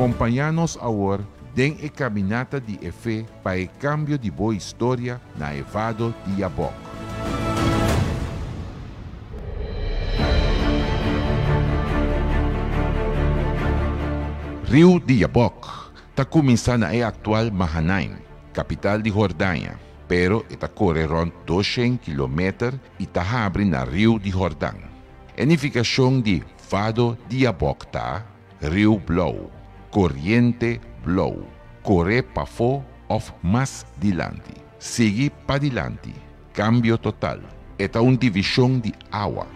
Acompanha-nos agora den a caminata de fé para o cambio de boa história na Vado de Yabok. Rio de Yabok está começando a atual Mahanaim, capital de Jordânia, pero está corre rond 200 km e está abre na Rio de Jordão. Unificação de Vado de Yabok tá Rio Blau, corrente Blau, corre para fora of mais dilante, sigue para dilante, cambio total, está uma divisão de água.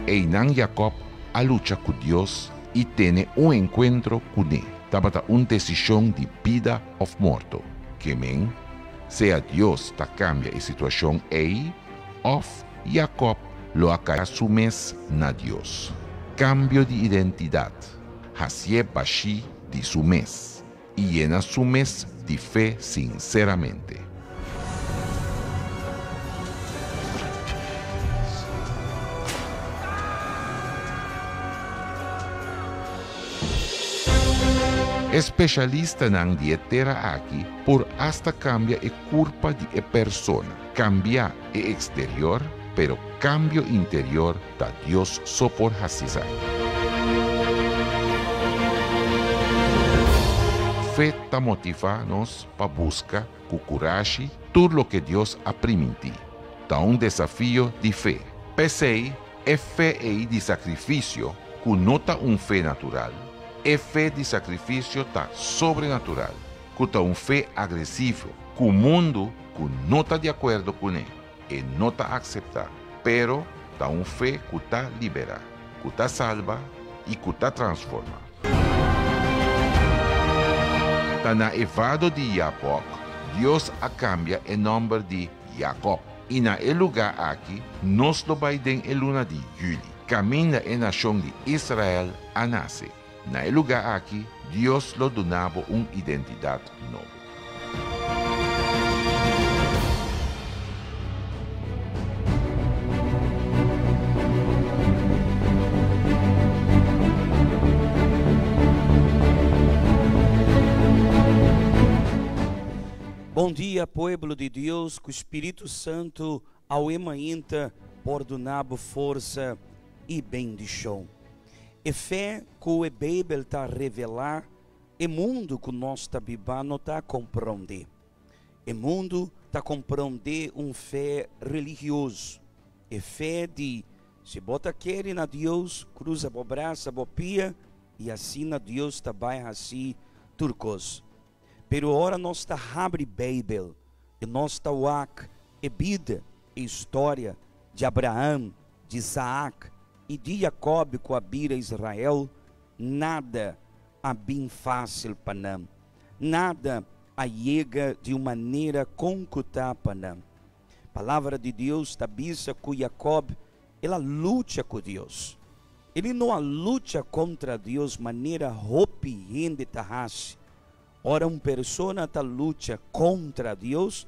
Einan Jacob a lucha com Deus e tem encontro com ele. Tabata uma decisão de vida ou morte. Que men, seja Deus ta cambia a situação aí, ou Jacob lo assume na Deus. Cambio de identidade. Hasie bashi de su mes. E llena su mes de fé sinceramente. Especialista na dietera aqui por hasta cambia a curva de persona. Cambia o exterior, pero cambio interior da Dios só por hasizar. Fé ta motiva-nos para buscar com coragem tudo o que Deus ha permitido. Da desafio de fé. Pensei, é fé de sacrifício, que não tá fé natural. É fé de sacrifício tá sobrenatural, que tá fé agressivo, que o mundo que não está de acordo com ele e não está a aceitar, pero tá fé que tá libera, que tá salva e que tá transforma. Tá na Evado de Yabok, Deus a cambia o nome de Jacob. E na lugar aqui, nós lo vai den a luna de Juli. Caminha a nação de Israel a nascer. Na lugar aqui, Deus lo donava uma identidade nova. Bom dia, povo de Deus, que o Espírito Santo ao emainta por donabo força e bendição. E fé que o Bíblia está a revelar, o mundo que nós está vivendo está a compreender. O mundo está a compreender fé religioso. E fé de, se bota quer na Deus, cruza o braço, a pia, e assim na Deus também assim turcos. Pero ora nós está abre Bíblia, e nós está a vida e história de Abraão, de Isaac, e de Jacob com a bira Israel, nada a bem fácil para não. Nada a chega de uma maneira concreta para não. Palavra de Deus está bisa com Jacob, ela luta com Deus. Ele não luta contra Deus maneira hopiende tarrasse. Ora, uma pessoa está luta contra Deus,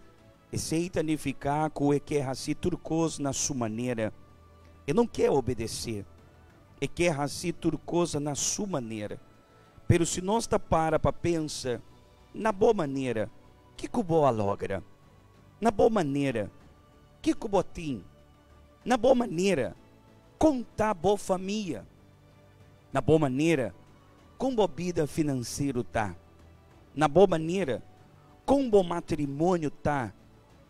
e se significa que é que assim turcos na sua maneira. E não quer obedecer, e quer assim turcosa na sua maneira. Pero se nós está para pensar na boa maneira, que boa logra? Na boa maneira, que botim? Na boa maneira, contar boa família. Na boa maneira, com boa vida financeira tá. Na boa maneira, com bom matrimônio tá.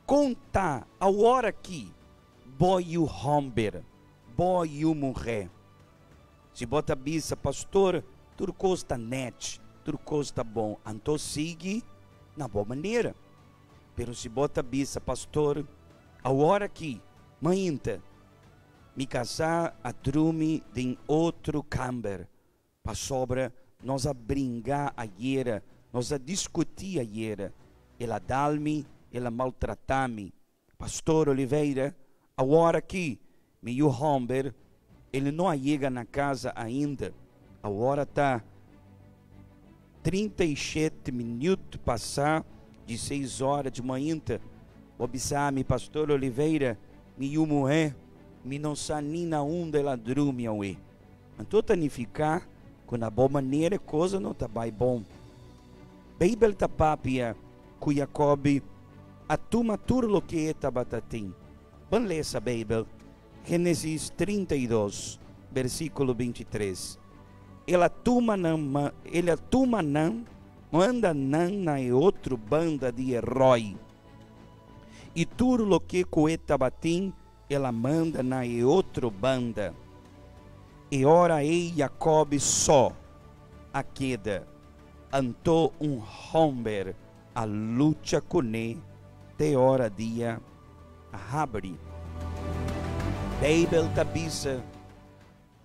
Contar a hora que boy o homem, boy o mulher. Se bota bisa, pastor, turcos está net, turcos está bom, então siga na boa maneira. Pero se bota bisa, pastor, a hora que mainta me casar a drume de outro camber, para sobra nós a brincar a iera, nós a discutir a iera, ela dá-me, ela maltratar-me. Pastor Oliveira, a hora que meu homem, ele não chega na casa ainda, a hora está 37 minutos passar de 6 horas de manhã. Observe, pastor Oliveira, minha mulher, me não sabe nem na onde ela dorme, Então significa que na boa maneira coisa não está bem bom. Bíblia está papia que Jacob atuma tudo o que está batatim. Vamos ler essa Bíblia. Gênesis 32, versículo 23. Ele atuma não, manda não na outra banda de herói. E tudo o que coeta batim, ela manda na outra banda. E ora Jacob só a queda, antou homem a luta com ele, de hora dia a abrir. Bíblia tabisa,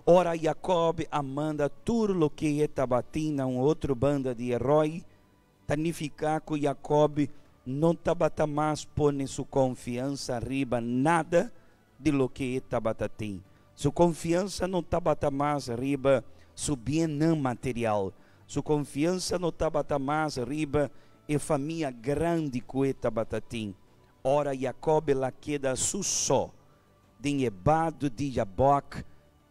ora Jacob amanda tudo o que está batendo na outra banda de herói, significa que Jacob não tabata mais põe sua confiança arriba nada de lo que está batendo. Sua confiança não tabata mais arriba seu bem não material. Sua confiança não tabata mais arriba e família grande que está batendo. Ora Jacob la queda só. De ebado de Jaboc,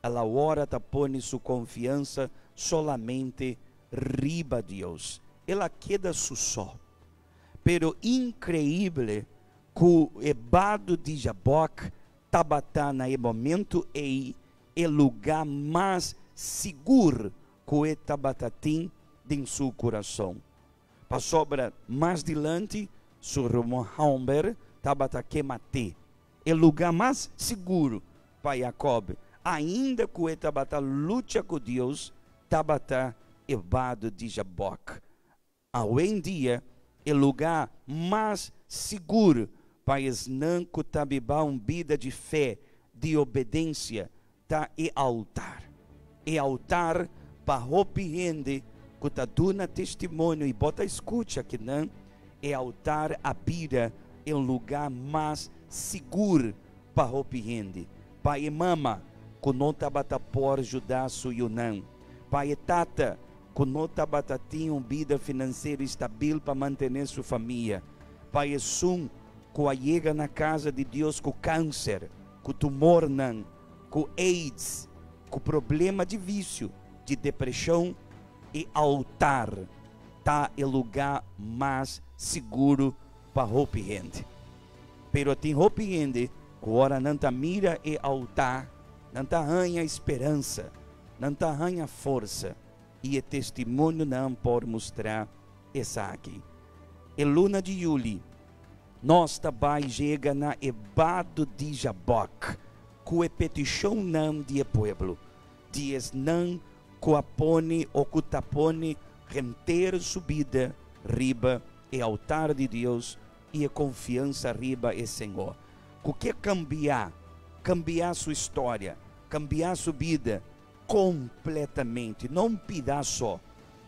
ela hora tá põe sua confiança solamente riba Deus. Ela queda só. Pero increíble que o ebado de Jaboc tabatá na momento é o lugar mais seguro que o tabatatim em seu coração. Para sobra mais adiante, seu homem tabata que mate. É o lugar mais seguro para Jacob. Ainda que o tabata luta com Deus, tabata ebado de Jaboc. Hoje em dia, é o lugar mais seguro para os não que tabibá vida de fé, de obediência, tá e altar. E altar para arrepender, que tá dando testemunho e bota escuta que não, é altar a vida é um lugar mais seguro para arrepender. Pai e mama, que não tabata por ajudar seu não. Pai e tata, que não tabata tinha uma vida financeira estável para manter sua família. Pai e sum, que chega na casa de Deus com câncer, com tumor não, com AIDS, com problema de vício, de depressão e altar, tá o lugar mais seguro para arrepender. Pero tem arrepender, que ora não tá mira e altar, não tá arranha esperança, não tá arranha força, e o testemunho não pode mostrar essa aqui. E luna de julho, nós também chega na ebado de Jaboc, com a petição não de povo, diz não que apone ou que tapone renter subida riba e altar de Deus e a confiança riba e Senhor. O que cambiar sua história, cambiar sua vida completamente, não um pedaço,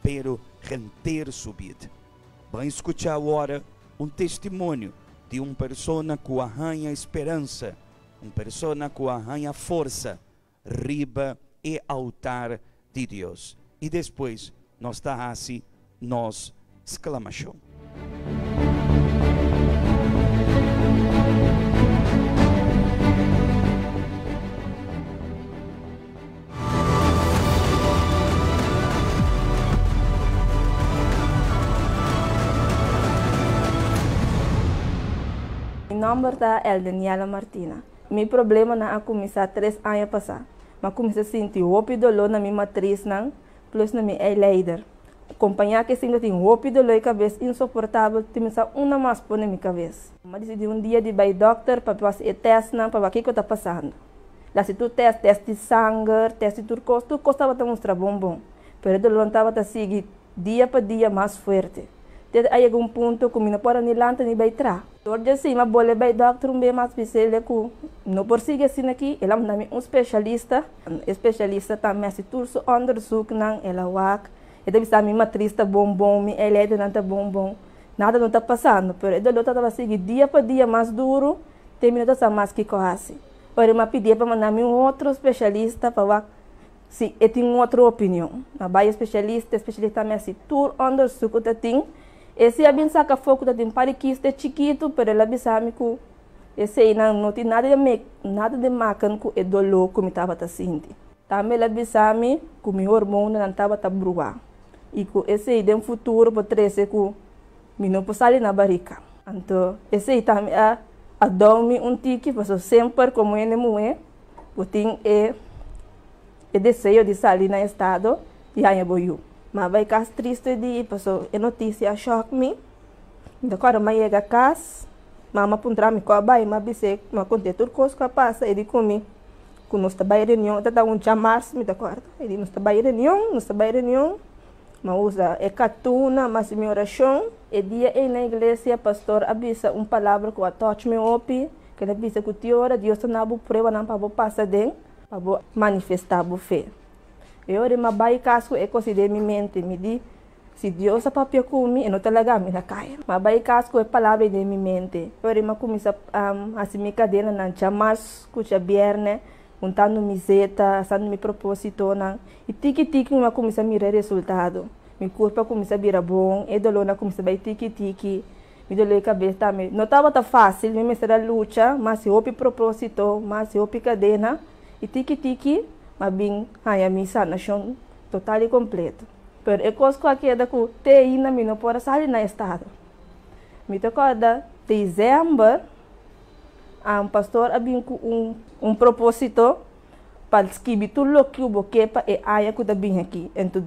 pero renter sua vida. Vamos escutar agora um testemunho de uma pessoa que arranha esperança, uma pessoa que arranha força, riba e altar de Deus. E depois, nós está assim, nós exclamação. Meu nome é Daniela Martina. Meu problema não começou 3 anos passados. Mas comecei a sentir o dolor na minha matriz, plus na minha leider. Acompanhar que sempre tem o dolor de cabeça insuportável, tem uma mais por na minha cabeça. Mas decidi um dia de ir ao doctor para fazer o teste para ver o que está passando. Lá se tu teste de sangue, teste de tudo costava te mostrar bom. Mas o dolor estava a seguir dia para dia mais forte. Até aí um ponto que não pode nem lança nem baitar. Hoje assim, mas vou levar o doctor bem mais especial que não por seguir assim aqui, ela me dá especialista também se tudo onderzoek nang ela wak. E deve estar minha matriz está bom, minha eleita não está bom. Nada não está passando, pero ele estava seguir dia para dia mais duro, terminou essa mais que corresse. Ora, eu pedi para mandar-me um outro especialista para ver se ele tem outra opinião. Na baia especialista também se tudo onderzoek que tem. Esse é bem saca foco da tempariquista chiquito, pero ela sabe que esse aí não tem nada de máquina com o dolor que me estava sentindo. Também ela bisami que o meu hormônio não estava tabrua. E que esse aí tem um futuro para trazer que eu não posso sair na barriga. Então, esse aí também a dormir um tique, porque sempre como ele é, eu tenho o desejo de sair no estado e aí eu vou. Mas vai ficar triste de porque a notícia choca me. Então, quando eu chego a casa, mama puntra me cobai, mas bise, mas contei tudo coisa que passa, ele comi. Quando nós trabalhamos em reunião, está um chamar, me dá corda. Ele nós trabalhamos em reunião, mas usa catuna, mas minha oração. E dia na igreja, pastor avisa uma palavra que eu touch me opi, que ele avisa que o ora Deus está na boa prova, não para passar dentro, para manifestar a fé. Eu ore mas vai caso é considerar minha mente, me diz, se Deus está para comigo, eu não te legal me na caia. Mas vai caso é palavra de minha mente. Eu ore mas começa a se me cadeira na chamar, escuta viernes, juntando miseta, fazendo meu propósito, e tiki mas começa a mirar resultado. Meu corpo começa a virar bom, e dolor começa a vir tiki, me dolor a cabeça também. Não estava tão fácil, me será luta, mas se houve propósito, mas se houve cadeira, e tiki, mas bem, a minha sanação total e completa. Mas é coisa que é da que ainda me não pode sair na estado. Me recorda, dezembro, pastor abriu um propósito para escrever tudo o que o boquepa e a que está bem aqui. Então,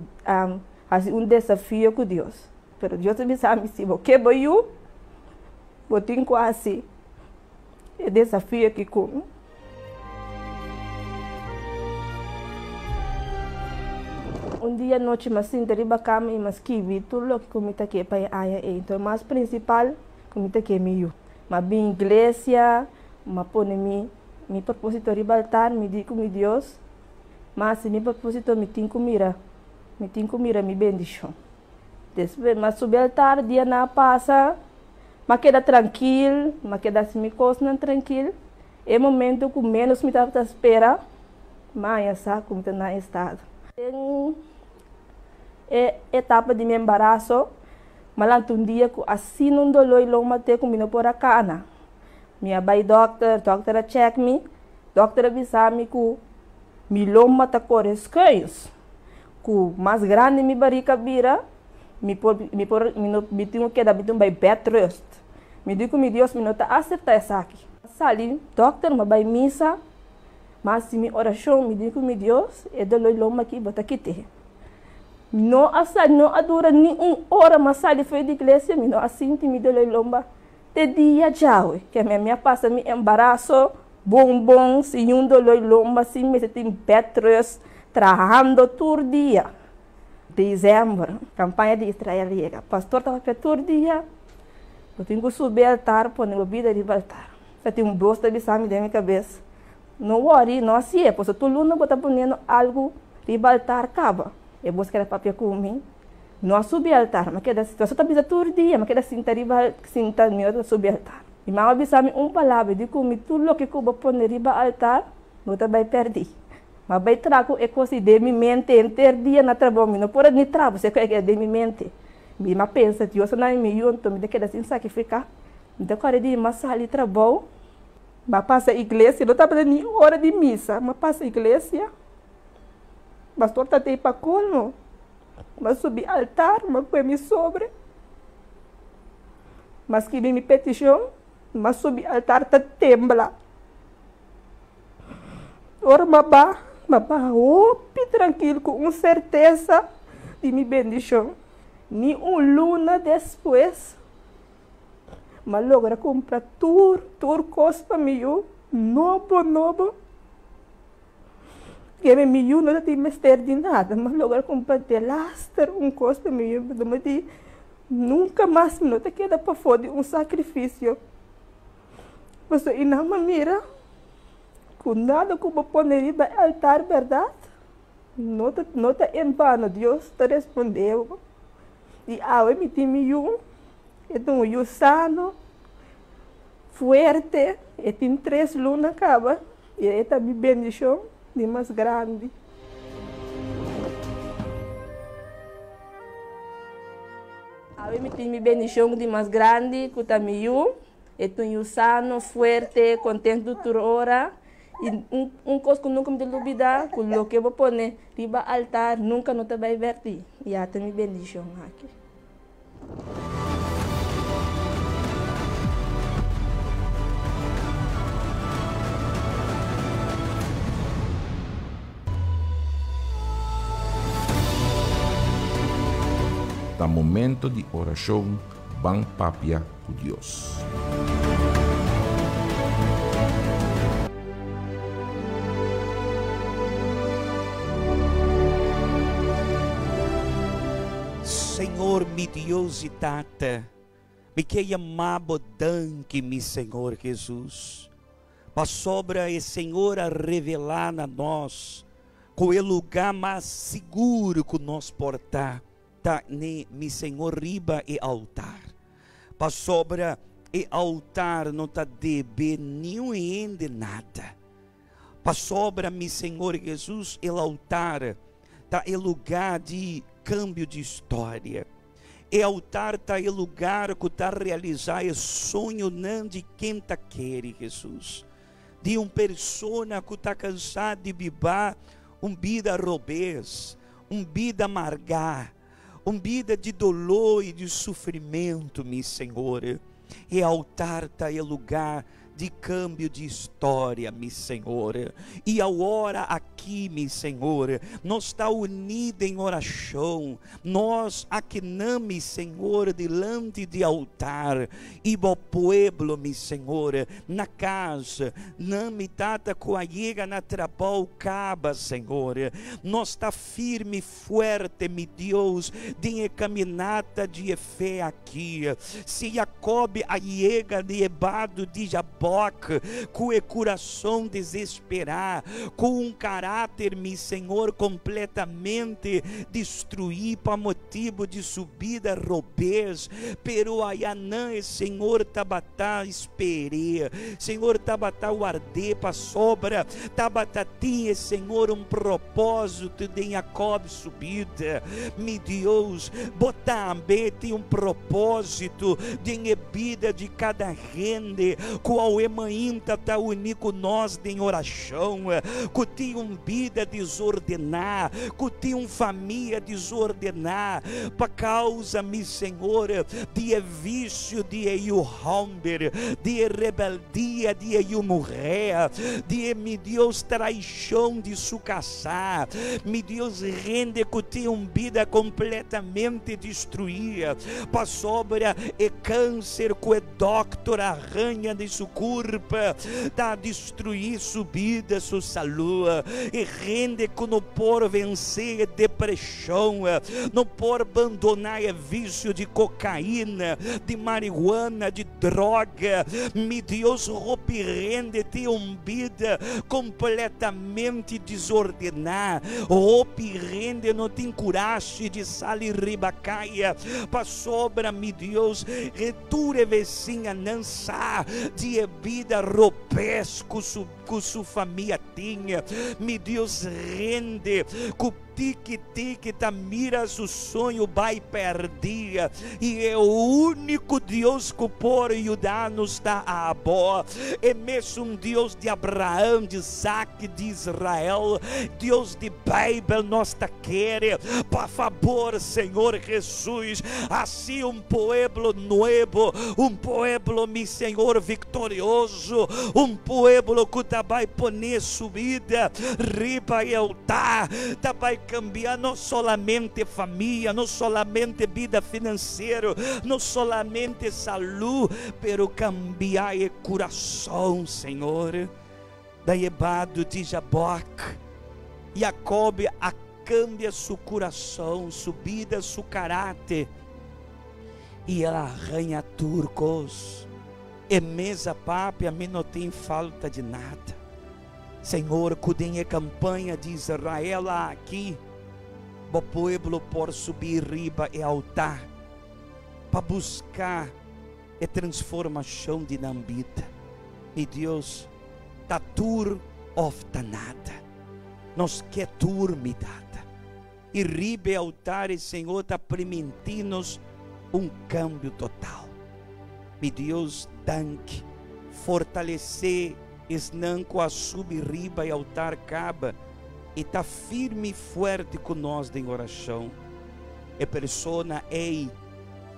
assim desafio com Deus. Mas Deus me sabe se boquepa eu tenho quase o desafio aqui com. Dia à noite, mas sim, deriva cama e mas escrevi tudo o que comita aqui para a então, mas principal comita aqui é meu. Mas bem igreja, mas põe mi propósito ribaltar, me digo com Deus, mas se mi propósito me tem que mirar, me bendição. Depois, mas subir altar, dia na passa, mas queda tranquilo, mas queda assim, me costa tranquilo, é momento que menos me estava espera, mas já como está na estado. É etapa de meu embaraço, mas um dia que assim não dolor e logo matei comigo por a cana. Minha bai doctor check me, doctor avisa-me que me loma tá cores cães, que mais grande me barriga vira, me tenho que dar um bed rest. Me digo que Deus me não está acertar isso aqui. Sali, doctor, me vai missa, mas se me oração me digo que Deus é dolor e logo aqui bota aqui ter. Não adora nem uma hora, mas sai foi de igreja, não assim me deu lomba. De dia já, que a minha passa me embaraço, bom, se um dolor lomba, se me tem petros, trabalhando todo dia. Dezembro, campanha de Israel, pastor estava todo dia. Eu tenho que subir altar, pôr na vida de altar. Eu tenho brosto de sangue na minha cabeça. Não worry, não assim é, porque tu não está ponendo algo de altar, acaba. Eu vou escrever papel comigo. Não subir altar, mas que da situação está bisa todo dia, mas que da sinta meu subir altar. E mal avisar-me palavra de comer tudo o que eu vou pôr riba altar, não vai perder. Mas vai trago é coisa de minha mente inteiro dia na trabalho, não pode nem trabalho, você quer de minha mente. Mas pensa, Deus não é meu, então me deixa assim sacrificar. Então quando dia mas sair trabalho, mas passa a igreja, não está fazendo nem hora de missa, mas passa a igreja. Pastor está aí para colmo, mas subir altar, mas foi me sobre. Mas que me petição, mas subir altar está tembla. Ora, mabá, opi tranquilo, com certeza de me bendição. Nem luna depois, mas logra comprar tudo coisa para mim, novo. Que me não tem mestre de nada, mas logo comprar de lastre coisa meu, mas nunca mais não te queda para fora sacrifício. Mas e não me mira, com nada que eu vou pôr no altar, verdade? Não te em vano, Deus te respondeu. E eu me tenho então eu sano, forte, e tem 3 lunas acaba, e esta me bendição. De mais grande. Eu me tenho bendição de mais grande, que também eu estou sano, forte, contente toda hora, E coisa que nunca me olvidar, que o que eu vou pôr riba altar, nunca não te vai vertir. E até me bendição aqui. Da momento de oração, bang papia com Deus. Senhor, mi Deus e Tata, me que amabo danke, mi Senhor Jesus, para sobra e Senhor a revelar na nós, com o lugar mais seguro que nós portar, tá, ne, mi Senhor, riba e altar, para sobra e altar não tá debe nenhum de nada, para sobra, mi Senhor Jesus, o altar tá em lugar de câmbio de história. E altar está em lugar que está realizar o sonho não de quem está querendo, Jesus. De uma pessoa que está cansada de viver vida robês, vida amargar, vida de dolor e de sofrimento, meu Senhor. E altar está em lugar de câmbio de história, meu Senhor. E a hora aqui, meu Senhor, nós está unido em oração, nós aqui não, meu Senhor, delante de altar, e o povo, meu Senhor, na casa, não me tata coaiega na trabal caba, Senhor, nós está firme e forte, meu Deus, de caminhada de fé aqui, se Jacob aiega de ebado de Jabó, com o coração desesperar, com um caráter, meu Senhor, completamente destruído para motivo de subida robês, pero ayanã, Senhor, tabatá esperê, Senhor, tabatá o arder para sobra, tabatá tinha, Senhor, um propósito de Jacob subida, meu Deus, botar ambete um propósito de vida de cada rende, qual ainda está unido nós em oração, que tem vida desordenar, que tem família desordenar, para causa, meu Senhor, de vício, de hamber, de rebeldia, de morrer, de, meu Deus, traição de sucaçar, meu Deus, rende que tem vida completamente destruída, para sobra e câncer que o doctor arranha de sua curva, da destruir sua vida, sua saúde, e rende que não pode vencer a depressão, não pode abandonar o vício de cocaína, de marihuana, de droga, meu Deus, rompe rende de uma vida completamente desordenada, rompe rende, não tem coragem de sair ribacaia, para sobra, meu Deus, reture vizinha não sabe de vida robês que sua família tinha, meu Deus, rende com tique-tique, tá mira o sonho vai perder, e é o único Deus que pode ajudar-nos está a boa, é mesmo um Deus de Abraão, de Isaac, de Israel, Deus de Bíblia, nós está querendo, por favor, Senhor Jesus, assim um povo novo, um povo, meu Senhor, vitorioso, um povo que tá vai poner sua vida riba e altar, tá vai cambiar não solamente família, não solamente vida financeira, não solamente saúde, pero cambiar o coração, Senhor. Da ebado de Jacob a cambia seu coração, sua vida, seu caráter, e ela arranha turcos, e mesa papi, a mim não tem falta de nada. Senhor, cuidem a campanha de Israel aqui, o povo por subir riba e altar, para buscar a transformação de Nambita. E Deus, tá tur ofta nada, nós quer tur me data, e riba e altar, e Senhor, tá permitindo-nos um câmbio total. Me Deus, danke, fortalecer es não a subir riba e altar caba e tá firme e forte conosco em oração. É persona ei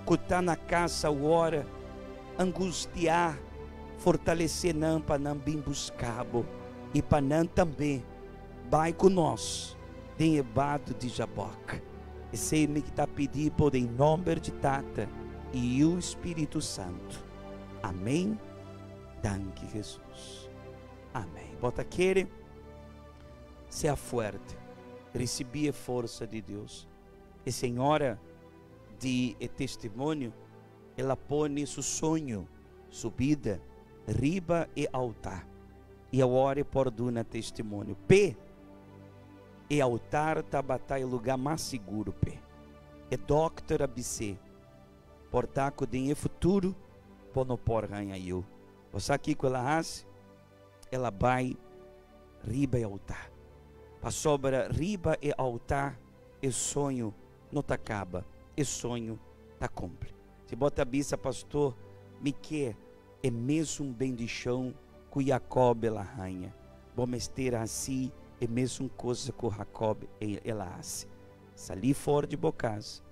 que está na casa agora angustiar, fortalecer não para não bem buscar e para não também vai conosco tem ebado de Jaboque. E sei me que está pedindo por em nome de Tata e o Espírito Santo. Amém. Danke Jesus. Amém. Bota querer ser forte, receber a força de Deus. E senhora de testemunho, ela põe seu sonho, sua vida, riba e altar. E agora por dar testemunho. P e altar tá batalha lugar mais seguro, P. É doctor ABC. Portar com o futuro, por não por ganhar eu. Você aqui com ela hace, ela vai riba e altar. Para sobra riba e altar, e sonho não te acaba, e sonho te cumpre. Se bota a bisa, pastor, me quer, é mesmo um bendição com Jacob ela rainha. Vamos ter assim, é mesmo coisa com Jacob ela hace. Salir fora de bocas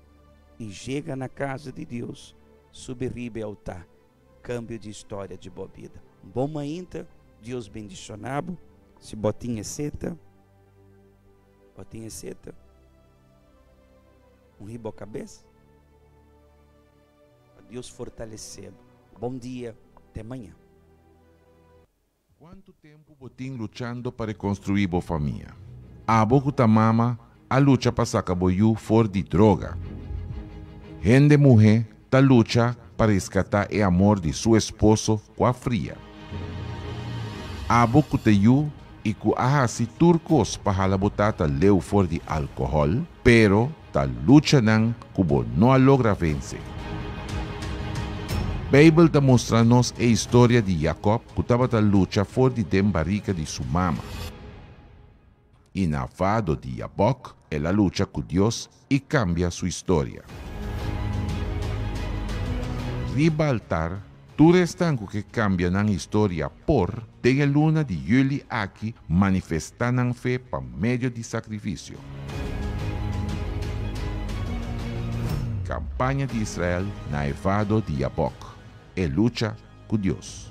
e chega na casa de Deus, sube riba e altar. Câmbio de história de boa vida. Um bom mainta, Deus bendicionado. Se botinha seta, um riba a cabeça. Deus fortalecer. Bom dia, até amanhã. Quanto tempo botim lutando para construir boa família? A boca mama a luta para sacar boiú fora de droga. Gente mulher ta luta para resgatar o amor de seu esposo com a fria. A boca teyu e ku ahasi turcos para la botata leu fora de álcool, pero ta luta nang kubo não logra vencer. A Bíblia está mostrando-nos a história de Jacob, que estava a luta fora de barriga de sua mama. E na fado de Jaboque, ela luta com Deus e cambia sua história. Riba altar, tu restanco que cambia na história por tem a luna de julho aqui manifestando fé por meio de sacrifício. Campanha de Israel na evado de Jaboque. E lucha con Dios.